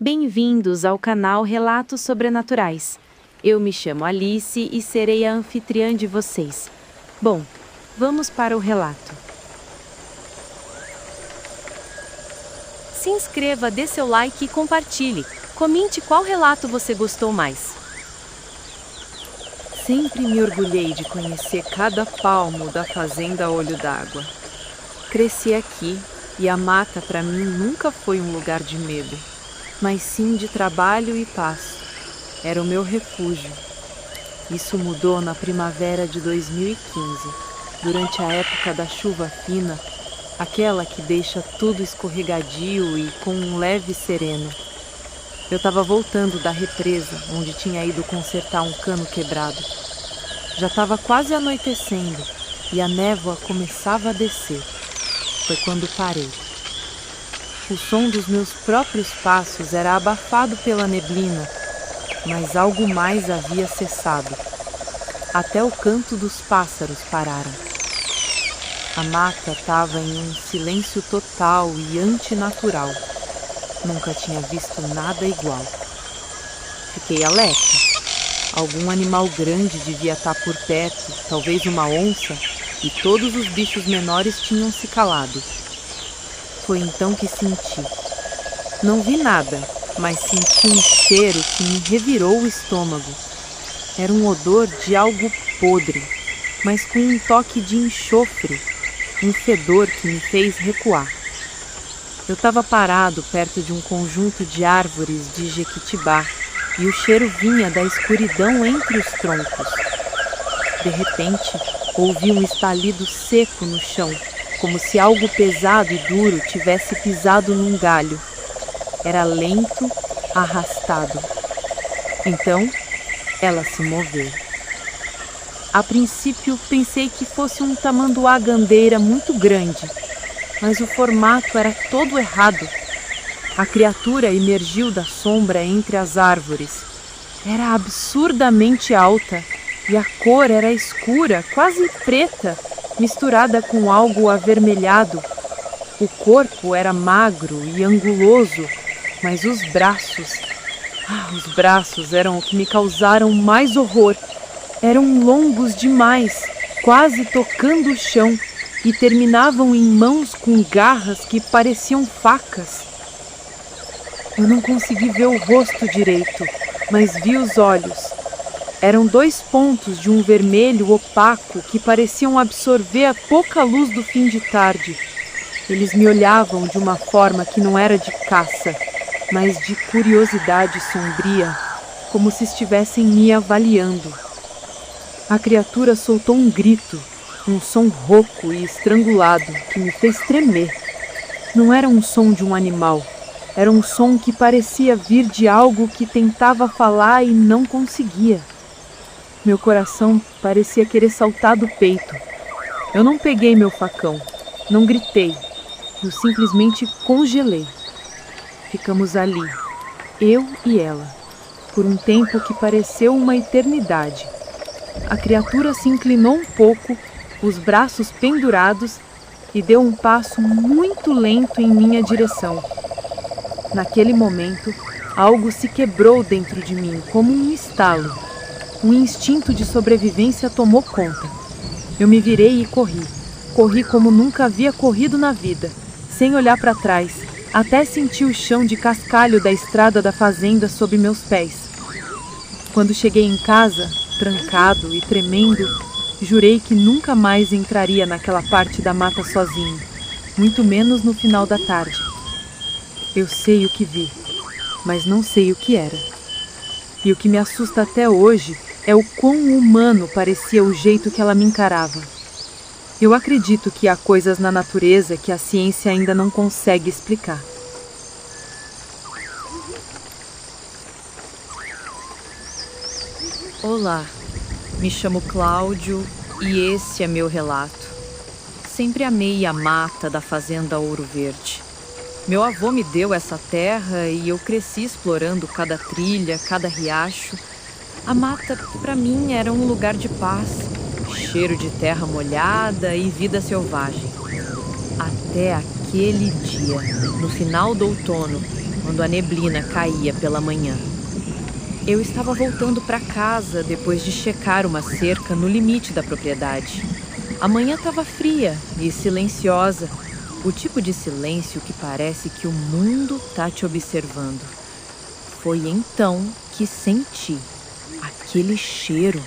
Bem-vindos ao canal Relatos Sobrenaturais. Eu me chamo Alice e serei a anfitriã de vocês. Bom, vamos para o relato. Se inscreva, dê seu like e compartilhe. Comente qual relato você gostou mais. Sempre me orgulhei de conhecer cada palmo da fazenda Olho d'Água. Cresci aqui e a mata para mim nunca foi um lugar de medo, mas sim de trabalho e paz. Era o meu refúgio. Isso mudou na primavera de 2015, durante a época da chuva fina, aquela que deixa tudo escorregadio e com um leve sereno. Eu estava voltando da represa, onde tinha ido consertar um cano quebrado. Já estava quase anoitecendo e a névoa começava a descer. Foi quando parei. O som dos meus próprios passos era abafado pela neblina, mas algo mais havia cessado. Até o canto dos pássaros pararam. A mata estava em um silêncio total e antinatural. Nunca tinha visto nada igual. Fiquei alerta. Algum animal grande devia estar por perto, talvez uma onça, e todos os bichos menores tinham se calado. Foi então que senti. Não vi nada, mas senti um cheiro que me revirou o estômago. Era um odor de algo podre, mas com um toque de enxofre, um fedor que me fez recuar. Eu estava parado perto de um conjunto de árvores de jequitibá e o cheiro vinha da escuridão entre os troncos. De repente, ouvi um estalido seco no chão, como se algo pesado e duro tivesse pisado num galho. Era lento, arrastado. Então, ela se moveu. A princípio, pensei que fosse um tamanduá-gandeira muito grande, mas o formato era todo errado. A criatura emergiu da sombra entre as árvores. Era absurdamente alta e a cor era escura, quase preta, misturada com algo avermelhado. O corpo era magro e anguloso, mas os braços eram o que me causaram mais horror. Eram longos demais, quase tocando o chão, e terminavam em mãos com garras que pareciam facas. Eu não consegui ver o rosto direito, mas vi os olhos. Eram 2 pontos de um vermelho opaco que pareciam absorver a pouca luz do fim de tarde. Eles me olhavam de uma forma que não era de caça, mas de curiosidade sombria, como se estivessem me avaliando. A criatura soltou um grito, um som rouco e estrangulado que me fez tremer. Não era um som de um animal, era um som que parecia vir de algo que tentava falar e não conseguia. Meu coração parecia querer saltar do peito. Eu não peguei meu facão, não gritei, eu simplesmente congelei. Ficamos ali, eu e ela, por um tempo que pareceu uma eternidade. A criatura se inclinou um pouco, os braços pendurados, e deu um passo muito lento em minha direção. Naquele momento, algo se quebrou dentro de mim, como um estalo. Um instinto de sobrevivência tomou conta. Eu me virei e corri. Corri como nunca havia corrido na vida, sem olhar para trás, até sentir o chão de cascalho da estrada da fazenda sob meus pés. Quando cheguei em casa, trancado e tremendo, jurei que nunca mais entraria naquela parte da mata sozinho, muito menos no final da tarde. Eu sei o que vi, mas não sei o que era. E o que me assusta até hoje é o quão humano parecia o jeito que ela me encarava. Eu acredito que há coisas na natureza que a ciência ainda não consegue explicar. Olá, me chamo Cláudio e esse é meu relato. Sempre amei a mata da fazenda Ouro Verde. Meu avô me deu essa terra e eu cresci explorando cada trilha, cada riacho. A mata, para mim, era um lugar de paz, cheiro de terra molhada e vida selvagem. Até aquele dia, no final do outono, quando a neblina caía pela manhã. Eu estava voltando para casa depois de checar uma cerca no limite da propriedade. A manhã estava fria e silenciosa, o tipo de silêncio que parece que o mundo está te observando. Foi então que senti aquele cheiro.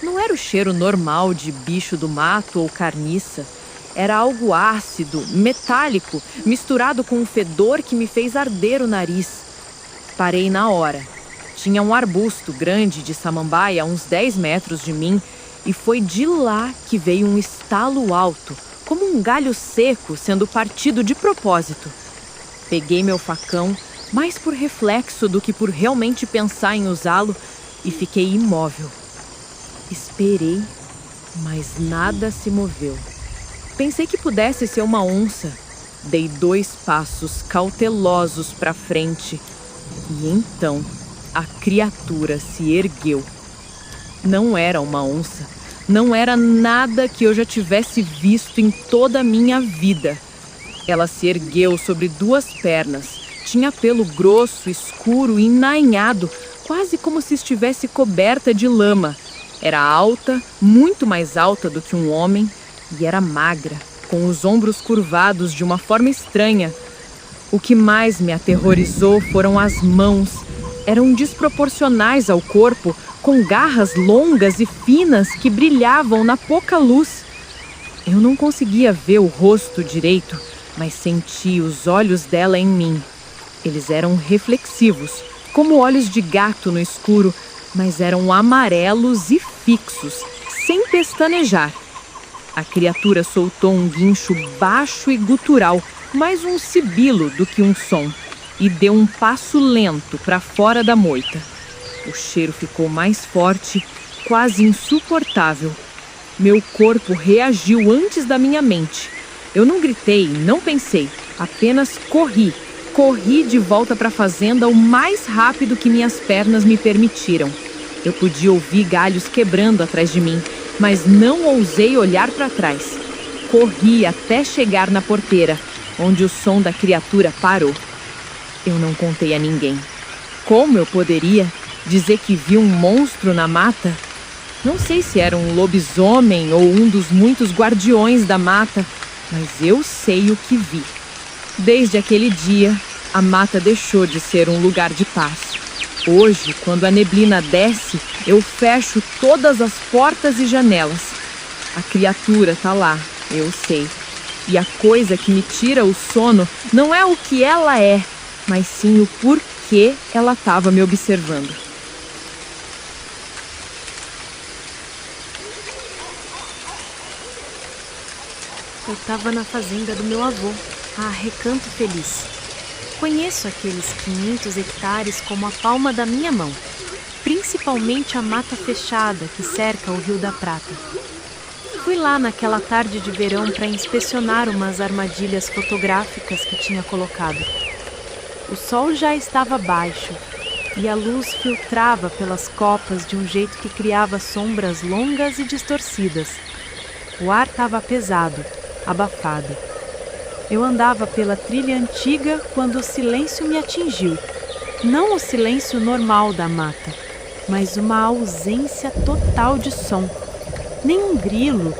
Não era o cheiro normal de bicho do mato ou carniça. Era algo ácido, metálico, misturado com um fedor que me fez arder o nariz. Parei na hora. Tinha um arbusto grande de samambaia a uns 10 metros de mim e foi de lá que veio um estalo alto, como um galho seco sendo partido de propósito. Peguei meu facão, mais por reflexo do que por realmente pensar em usá-lo, e fiquei imóvel. Esperei, mas nada se moveu. Pensei que pudesse ser uma onça. Dei 2 passos cautelosos para frente e então a criatura se ergueu. Não era uma onça, não era nada que eu já tivesse visto em toda a minha vida. Ela se ergueu sobre 2 pernas, tinha pelo grosso, escuro e inainhado, quase como se estivesse coberta de lama. Era alta, muito mais alta do que um homem, e era magra, com os ombros curvados de uma forma estranha. O que mais me aterrorizou foram as mãos. Eram desproporcionais ao corpo, com garras longas e finas que brilhavam na pouca luz. Eu não conseguia ver o rosto direito, mas senti os olhos dela em mim. Eles eram reflexivos, como olhos de gato no escuro, mas eram amarelos e fixos, sem pestanejar. A criatura soltou um guincho baixo e gutural, mais um sibilo do que um som, e deu um passo lento para fora da moita. O cheiro ficou mais forte, quase insuportável. Meu corpo reagiu antes da minha mente. Eu não gritei, não pensei, apenas corri. Corri de volta para a fazenda o mais rápido que minhas pernas me permitiram. Eu podia ouvir galhos quebrando atrás de mim, mas não ousei olhar para trás. Corri até chegar na porteira, onde o som da criatura parou. Eu não contei a ninguém. Como eu poderia dizer que vi um monstro na mata? Não sei se era um lobisomem ou um dos muitos guardiões da mata, mas eu sei o que vi. Desde aquele dia, a mata deixou de ser um lugar de paz. Hoje, quando a neblina desce, eu fecho todas as portas e janelas. A criatura tá lá, eu sei. E a coisa que me tira o sono não é o que ela é, mas sim o porquê ela estava me observando. Eu estava na fazenda do meu avô, a Recanto Feliz. Conheço aqueles 500 hectares como a palma da minha mão, principalmente a mata fechada que cerca o Rio da Prata. Fui lá naquela tarde de verão para inspecionar umas armadilhas fotográficas que tinha colocado. O sol já estava baixo e a luz filtrava pelas copas de um jeito que criava sombras longas e distorcidas. O ar estava pesado, abafado. Eu andava pela trilha antiga quando o silêncio me atingiu. Não o silêncio normal da mata, mas uma ausência total de som. Nem um grilo,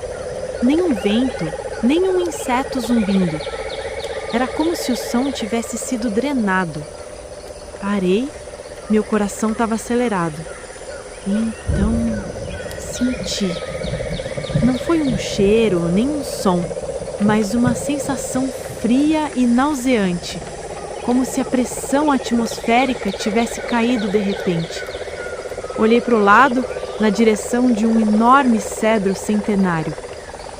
nem um vento, nem um inseto zumbindo. Era como se o som tivesse sido drenado. Parei, meu coração estava acelerado. E então senti. Não foi um cheiro, nem um som, mas uma sensação fria e nauseante, como se a pressão atmosférica tivesse caído de repente. Olhei para o lado, na direção de um enorme cedro centenário,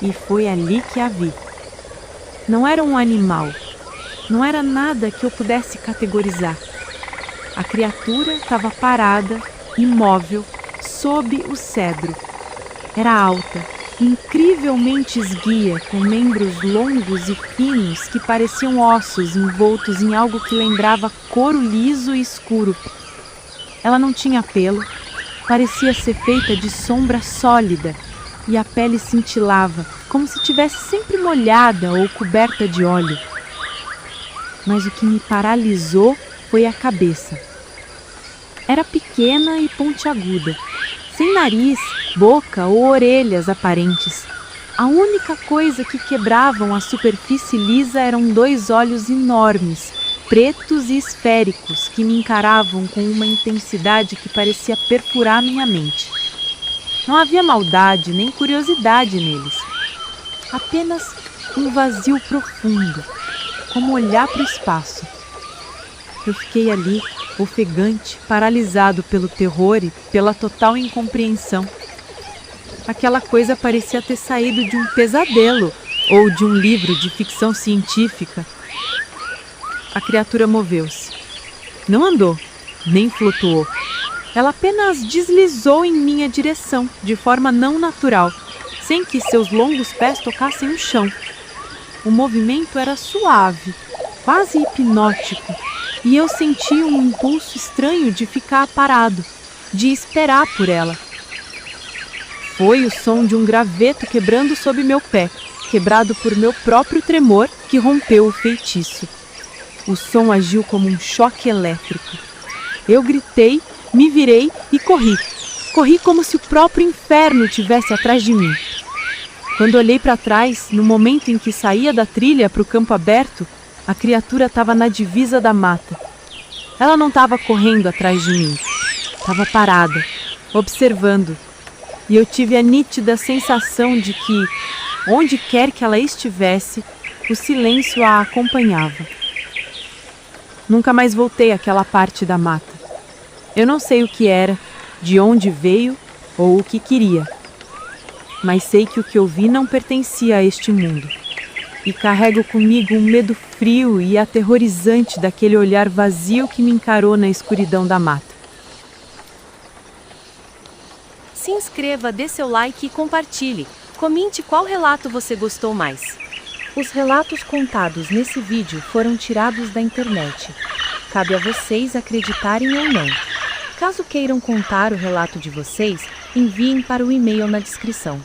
e foi ali que a vi. Não era um animal, não era nada que eu pudesse categorizar. A criatura estava parada, imóvel, sob o cedro. Era alta, incrivelmente esguia, com membros longos e finos que pareciam ossos envoltos em algo que lembrava couro liso e escuro. Ela não tinha pelo, parecia ser feita de sombra sólida e a pele cintilava, como se tivesse sempre molhada ou coberta de óleo. Mas o que me paralisou foi a cabeça. Era pequena e pontiaguda, sem nariz, boca ou orelhas aparentes. A única coisa que quebravam a superfície lisa eram 2 olhos enormes, pretos e esféricos, que me encaravam com uma intensidade que parecia perfurar minha mente. Não havia maldade nem curiosidade neles, apenas um vazio profundo, como olhar para o espaço. Eu fiquei ali, ofegante, paralisado pelo terror e pela total incompreensão. Aquela coisa parecia ter saído de um pesadelo ou de um livro de ficção científica. A criatura moveu-se. Não andou, nem flutuou. Ela apenas deslizou em minha direção, de forma não natural, sem que seus longos pés tocassem o chão. O movimento era suave, quase hipnótico, e eu senti um impulso estranho de ficar parado, de esperar por ela. Foi o som de um graveto quebrando sob meu pé, quebrado por meu próprio tremor, que rompeu o feitiço. O som agiu como um choque elétrico. Eu gritei, me virei e corri. Corri como se o próprio inferno tivesse atrás de mim. Quando olhei para trás, no momento em que saía da trilha para o campo aberto, a criatura estava na divisa da mata. Ela não estava correndo atrás de mim. Estava parada, observando. E eu tive a nítida sensação de que, onde quer que ela estivesse, o silêncio a acompanhava. Nunca mais voltei àquela parte da mata. Eu não sei o que era, de onde veio ou o que queria. Mas sei que o que eu vi não pertencia a este mundo. E carrego comigo um medo frio e aterrorizante daquele olhar vazio que me encarou na escuridão da mata. Se inscreva, dê seu like e compartilhe. Comente qual relato você gostou mais. Os relatos contados nesse vídeo foram tirados da internet. Cabe a vocês acreditarem ou não. Caso queiram contar o relato de vocês, enviem para o e-mail na descrição.